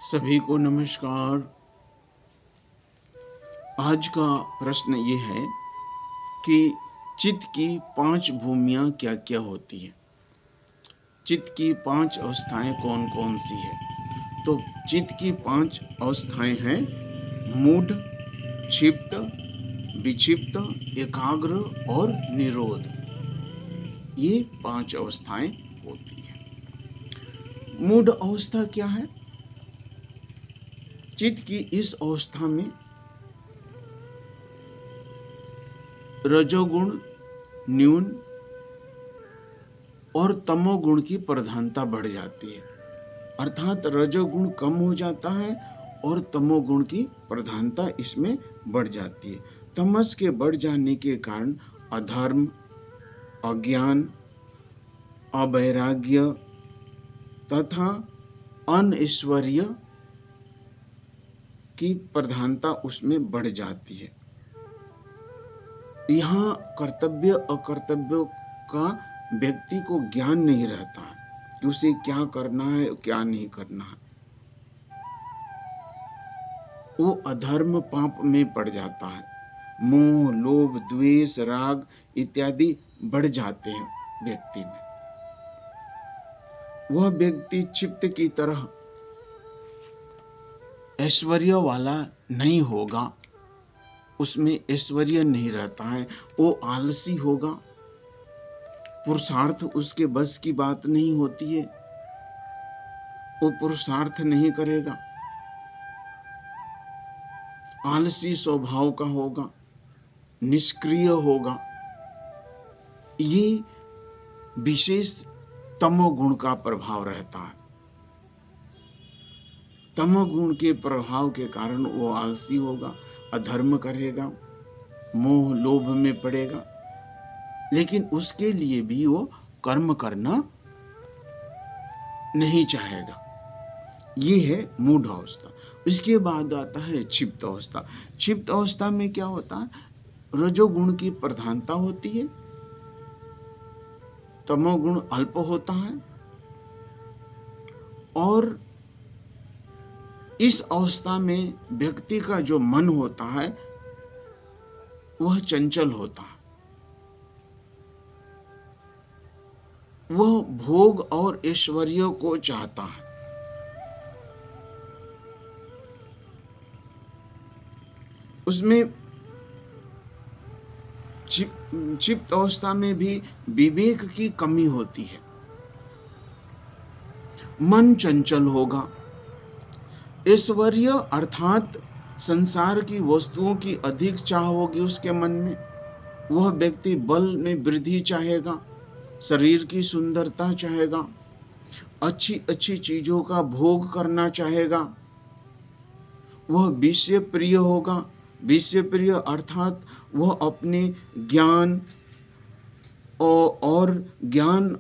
सभी को नमस्कार। आज का प्रश्न ये है कि चित्त की 5 भूमियाँ क्या क्या होती हैं। चित्त की 5 अवस्थाएं कौन कौन सी है? तो चित्त की 5 अवस्थाएं हैं मूढ़, क्षिप्त, विक्षिप्त, एकाग्र और निरोध। ये 5 अवस्थाएं होती हैं। मूढ़ अवस्था क्या है? चित्त की इस अवस्था में रजोगुण न्यून और तमोगुण की प्रधानता बढ़ जाती है, अर्थात रजोगुण कम हो जाता है और तमोगुण की प्रधानता इसमें बढ़ जाती है। तमस के बढ़ जाने के कारण अधर्म, अज्ञान, अवैराग्य तथा अनैश्वर्य की प्रधानता उसमें बढ़ जाती है। यहाँ कर्तव्य अकर्तव्यों का व्यक्ति को ज्ञान नहीं रहता है कि उसे क्या करना है क्या नहीं करना है। वो अधर्म पाप में पड़ जाता है। मोह, लोभ, द्वेष, राग इत्यादि बढ़ जाते हैं व्यक्ति में। वह व्यक्ति क्षिप्त की तरह ऐश्वर्य वाला नहीं होगा, उसमें ऐश्वर्य नहीं रहता है। वो आलसी होगा, पुरुषार्थ उसके बस की बात नहीं होती है, वो पुरुषार्थ नहीं करेगा, आलसी स्वभाव का होगा, निष्क्रिय होगा। ये विशेष तमोगुण का प्रभाव रहता है। तमोगुण के प्रभाव के कारण वो आलसी होगा, अधर्म करेगा, मोह लोभ में पड़ेगा, लेकिन उसके लिए भी वो कर्म करना नहीं चाहेगा। ये है मूढ़ अवस्था। इसके बाद आता है क्षिप्त अवस्था। क्षिप्त अवस्था में क्या होता है? रजोगुण की प्रधानता होती है, तमोगुण अल्प होता है और इस अवस्था में व्यक्ति का जो मन होता है वह चंचल होता है। वह भोग और ऐश्वर्य को चाहता है। उसमें क्षिप्त अवस्था में भी विवेक की कमी होती है। मन चंचल होगा। ऐश्वर्य अर्थात संसार की वस्तुओं की अधिक चाह होगी उसके मन में। वह व्यक्ति बल में वृद्धि चाहेगा, शरीर की सुंदरता चाहेगा, अच्छी अच्छी चीजों का भोग करना चाहेगा। वह विषय प्रिय होगा। विषय प्रिय अर्थात वह अपने ज्ञान और ज्ञान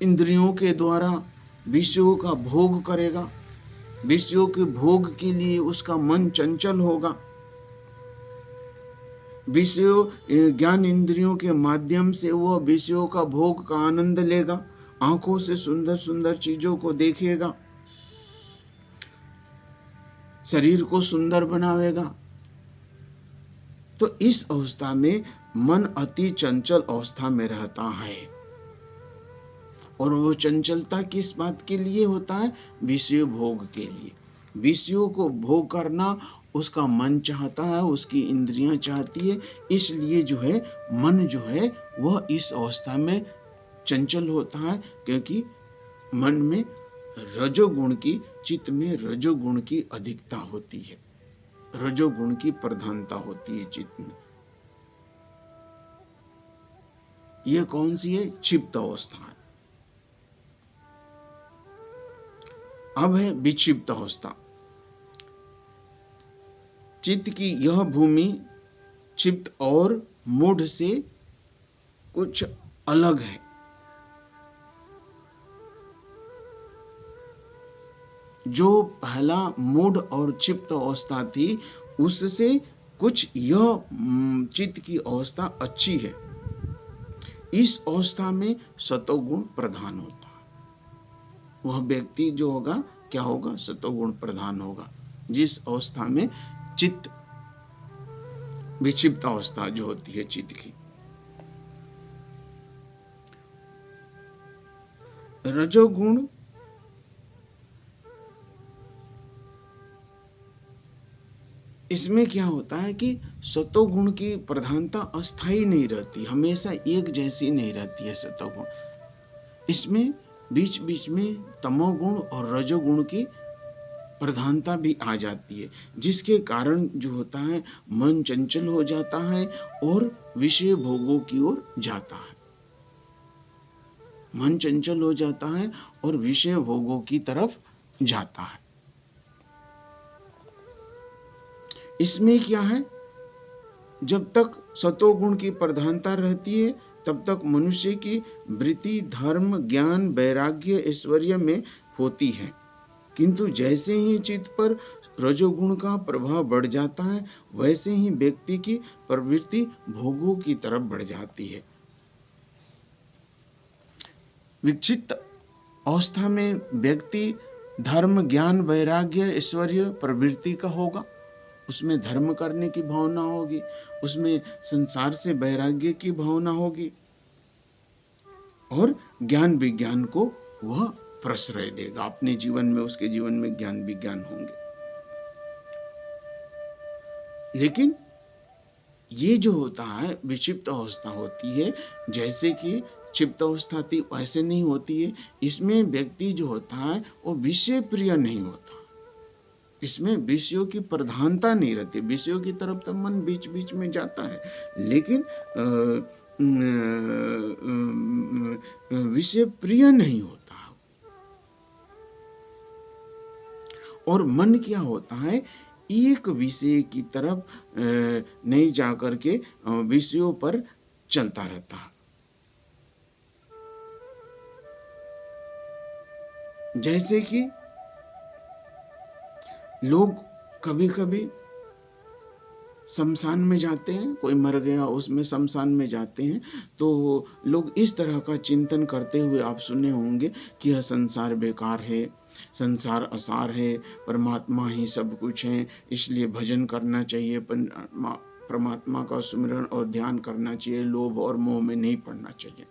इंद्रियों के द्वारा विषयों का भोग करेगा। विषयों के भोग के लिए उसका मन चंचल होगा। विषयों ज्ञान इंद्रियों के माध्यम से वह विषयों का भोग का आनंद लेगा, आंखों से सुंदर सुंदर चीजों को देखेगा, शरीर को सुंदर बनावेगा। तो इस अवस्था में मन अति चंचल अवस्था में रहता है। और वो चंचलता किस बात के लिए होता है? विषय भोग के लिए। विषयों को भोग करना उसका मन चाहता है, उसकी इंद्रियां चाहती है, इसलिए जो है मन जो है वह इस अवस्था में चंचल होता है, क्योंकि मन में रजोगुण की, चित्त में रजोगुण की अधिकता होती है, रजोगुण की प्रधानता होती है चित्त में। यह कौन सी है? क्षिप्त अवस्था है। अब है विक्षिप्त अवस्था। चित्त की यह भूमि क्षिप्त और मूढ़ से कुछ अलग है। जो पहला मूढ़ और क्षिप्त अवस्था थी उससे कुछ यह चित्त की अवस्था अच्छी है। इस अवस्था में सतोगुण प्रधान होता है, वह व्यक्ति जो होगा क्या होगा, सतोगुण प्रधान होगा। जिस अवस्था में चित्त विक्षिप्त अवस्था जो होती है चित्त की। रजोगुण इसमें क्या होता है कि सतोगुण की प्रधानता अस्थायी नहीं रहती, हमेशा एक जैसी नहीं रहती है सतोगुण। इसमें बीच बीच में तमोगुण और रजोगुण की प्रधानता भी आ जाती है, जिसके कारण जो होता है मन चंचल हो जाता है और विषय भोगों की ओर जाता है। मन चंचल हो जाता है और विषय भोगों की तरफ जाता है। इसमें क्या है, जब तक सतोगुण की प्रधानता रहती है तब तक मनुष्य की वृत्ति धर्म ज्ञान वैराग्य ऐश्वर्य में होती है, किंतु जैसे ही चित्त पर रजोगुण का प्रभाव बढ़ जाता है वैसे ही व्यक्ति की प्रवृत्ति भोगों की तरफ बढ़ जाती है। विक्षिप्त अवस्था में व्यक्ति धर्म ज्ञान वैराग्य ऐश्वर्य प्रवृत्ति का होगा, उसमें धर्म करने की भावना होगी, उसमें संसार से वैराग्य की भावना होगी और ज्ञान विज्ञान को वह प्रश्रय देगा। अपने जीवन में उसके जीवन में ज्ञान विज्ञान होंगे। लेकिन ये जो होता है विक्षिप्त अवस्था होती है, जैसे कि क्षिप्त अवस्था थी वैसे नहीं होती है। इसमें व्यक्ति जो होता है वो विषय प्रिय नहीं होता, इसमें विषयों की प्रधानता नहीं रहती। विषयों की तरफ तो मन बीच बीच में जाता है, लेकिन विषय प्रिय नहीं होता। और मन क्या होता है, एक विषय की तरफ नहीं जाकर के विषयों पर चलता रहता है। जैसे कि लोग कभी कभी शमशान में जाते हैं, कोई मर गया उसमें शमशान में जाते हैं, तो लोग इस तरह का चिंतन करते हुए आप सुने होंगे कि यह संसार बेकार है, संसार असार है, परमात्मा ही सब कुछ है, इसलिए भजन करना चाहिए, परमात्मा का सुमिरन और ध्यान करना चाहिए, लोभ और मोह में नहीं पड़ना चाहिए।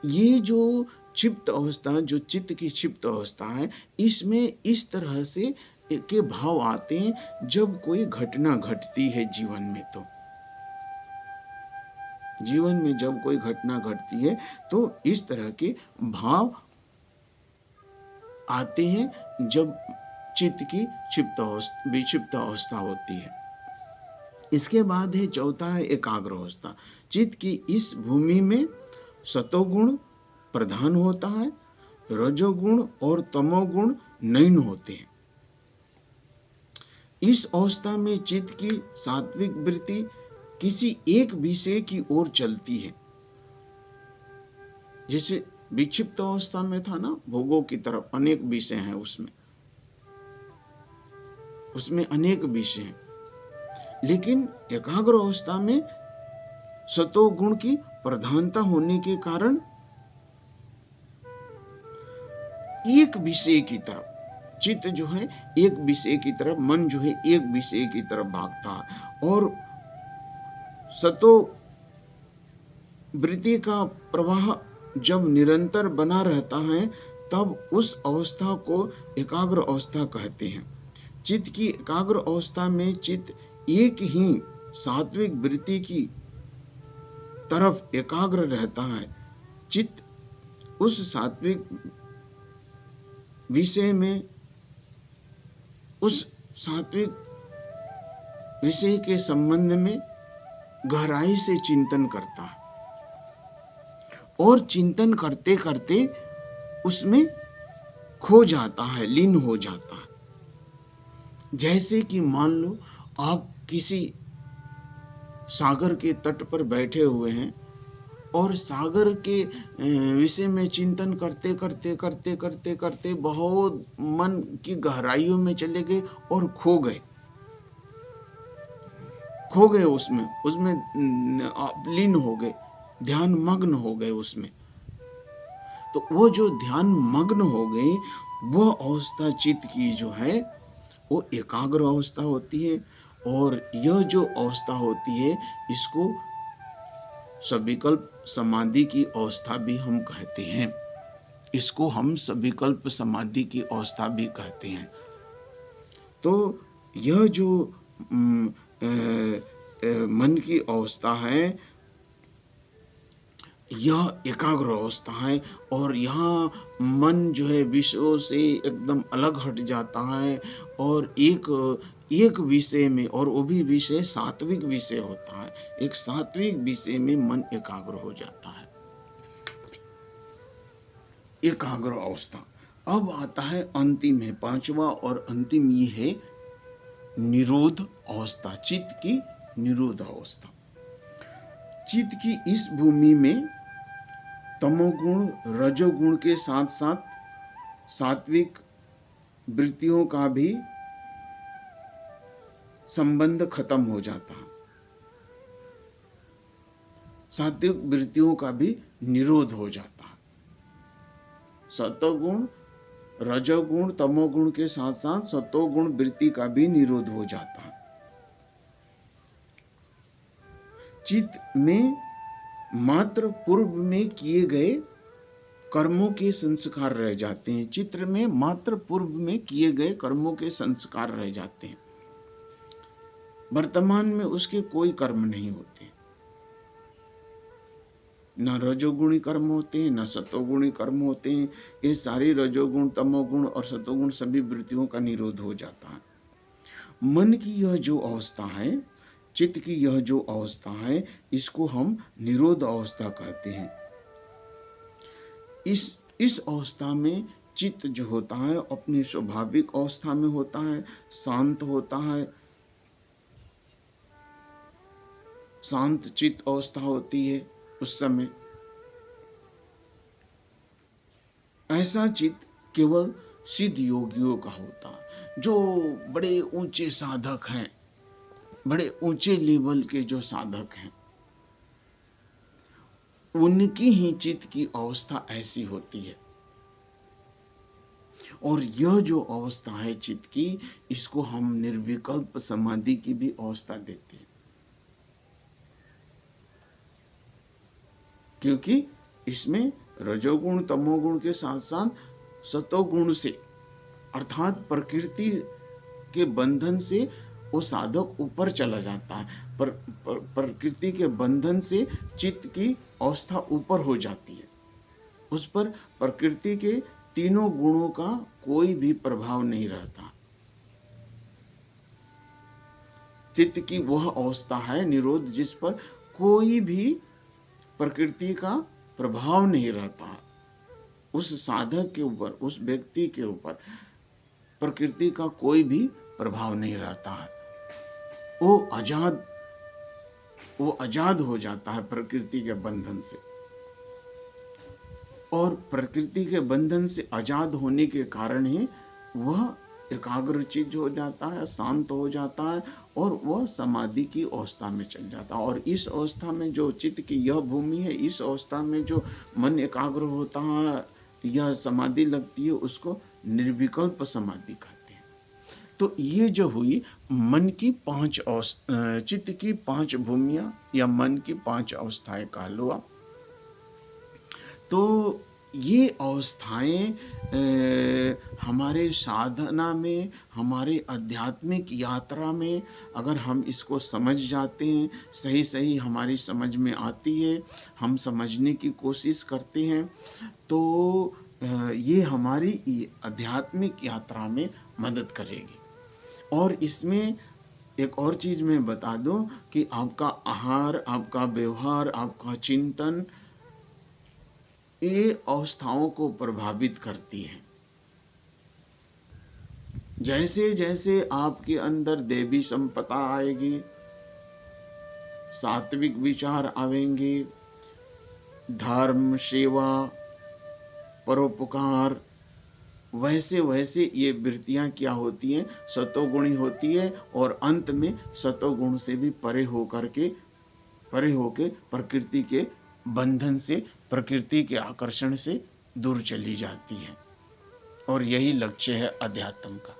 ये जो क्षिप्त अवस्था, जो चित्त की क्षिप्त अवस्था है, इसमें इस तरह से के भाव आते हैं जब कोई घटना घटती है जीवन में। तो जीवन में जब कोई घटना घटती है तो इस तरह के भाव आते हैं जब चित्त की विक्षिप्त अवस्था होती है। इसके बाद है चौथा है एकाग्र अवस्था। चित्त की इस भूमि में सतोगुण प्रधान होता है, रजोगुण और तमोगुण नयन होते हैं। इस अवस्था में चित्त की सात्विक वृत्ति किसी एक विषय की ओर चलती है। जैसे विक्षिप्त अवस्था में था ना, भोगों की तरफ अनेक विषय हैं, उसमें अनेक विषय हैं। लेकिन एकाग्र अवस्था में सतोगुण की प्रधानता होने के कारण एक विषय की तरफ चित्त जो है एक विषय की तरफ, मन जो है एक विषय की तरफ भागता है। और सतो वृत्ति का प्रवाह जब निरंतर बना रहता है तब उस अवस्था को एकाग्र अवस्था कहते हैं। चित्त की एकाग्र अवस्था में चित्त एक ही सात्विक वृत्ति की तरफ एकाग्र रहता है। चित्त उस सात्विक विषय में, उस सात्विक विषय के संबंध में गहराई से चिंतन करता है और चिंतन करते करते उसमें खो जाता है, लीन हो जाता है। जैसे कि मान लो आप किसी सागर के तट पर बैठे हुए हैं और सागर के विषय में चिंतन करते करते करते करते करते बहुत मन की गहराइयों में चले गए और खो गए उसमें लीन हो गए, ध्यान मग्न हो गए उसमें। तो वो जो ध्यान मग्न हो गई, वह अवस्था चित्त की जो है वो एकाग्र अवस्था होती है। और यह जो अवस्था होती है इसको सविकल्प समाधि की अवस्था भी हम कहते हैं। इसको हम सविकल्प समाधि की अवस्था भी कहते हैं। तो यह जो मन की अवस्था है, यह एकाग्र अवस्था है। और यहाँ मन जो है विषयों से एकदम अलग हट जाता है और एक विषय में, और वो भी विषय सात्विक विषय होता है, एक सात्विक विषय में मन एकाग्र हो जाता है, एकाग्र अवस्था। अब आता है अंतिम है, पांचवा और अंतिम, ये है निरोध अवस्था, चित्त की निरोध अवस्था। चित्त की इस भूमि में तमोगुण रजोगुण के साथ साथ सात्विक वृत्तियों का भी संबंध खत्म हो जाता है, सात्विक वृत्तियों का भी निरोध हो जाता है। सतोगुण रजोगुण तमोगुण के साथ साथ सतोगुण वृत्ति का भी निरोध हो जाता है। चित्त में मात्र पूर्व में किए गए कर्मों के संस्कार रह जाते हैं। चित्र में मात्र पूर्व में किए गए कर्मों के संस्कार रह जाते हैं, वर्तमान में उसके कोई कर्म नहीं होते। न रजोगुणी कर्म होते हैं, न सतोगुणी कर्म होते हैं। ये सारी रजोगुण तमोगुण और सतोगुण सभी वृत्तियों का निरोध हो जाता है। मन की यह जो अवस्था है, चित्त की यह जो अवस्था है, इसको हम निरोध अवस्था कहते हैं। इस अवस्था में चित्त जो होता है अपनी स्वाभाविक अवस्था में होता है, शांत होता है, शांत चित्त अवस्था होती है उस समय। ऐसा चित्त केवल सिद्ध योगियों का होता है। जो बड़े ऊंचे साधक हैं, बड़े ऊंचे लेवल के जो साधक हैं, उनकी ही चित्त की अवस्था ऐसी होती है। और यह जो अवस्था है चित्त की, इसको हम निर्विकल्प समाधि की भी अवस्था देते हैं, क्योंकि इसमें रजोगुण तमोगुण के साथ साथ सतोगुण से, अर्थात प्रकृति के बंधन से वो साधक ऊपर चला जाता है। प्रकृति के बंधन से चित्त की अवस्था ऊपर हो जाती है। उस पर प्रकृति के तीनों गुणों का कोई भी प्रभाव नहीं रहता। चित्त की वह अवस्था है निरोध जिस पर कोई भी प्रकृति का प्रभाव नहीं रहता। उस साधक के ऊपर, उस व्यक्ति के ऊपर प्रकृति का कोई भी प्रभाव नहीं रहता है। वो आजाद हो जाता है प्रकृति के बंधन से। और प्रकृति के बंधन से आजाद होने के कारण ही वह एकाग्रचित्त हो जाता है, शांत हो जाता है और वह समाधि की अवस्था में चल जाता है। और इस अवस्था में जो चित्त की यह भूमि है, इस अवस्था में जो मन एकाग्र होता है, यह समाधि लगती है, उसको निर्विकल्प समाधि कहते हैं। तो ये जो हुई मन की चित्त की 5 भूमियां या मन की 5 अवस्थाएं कह लो। तो ये अवस्थाएं हमारे साधना में, हमारे आध्यात्मिक यात्रा में अगर हम इसको समझ जाते हैं, सही सही हमारी समझ में आती है, हम समझने की कोशिश करते हैं, तो ये हमारी आध्यात्मिक यात्रा में मदद करेगी। और इसमें एक और चीज़ मैं बता दूं कि आपका आहार, आपका व्यवहार, आपका चिंतन, ये अवस्थाओं को प्रभावित करती है। जैसे जैसे आपके अंदर देवी संपदा आएगी, सात्विक विचार आवेंगे, धर्म, सेवा, परोपकार, वैसे वैसे ये वृत्तियां क्या होती हैं, सतोगुणी होती है। और अंत में सतोगुण से भी परे होके प्रकृति के बंधन से, प्रकृति के आकर्षण से दूर चली जाती है। और यही लक्ष्य है अध्यात्म का।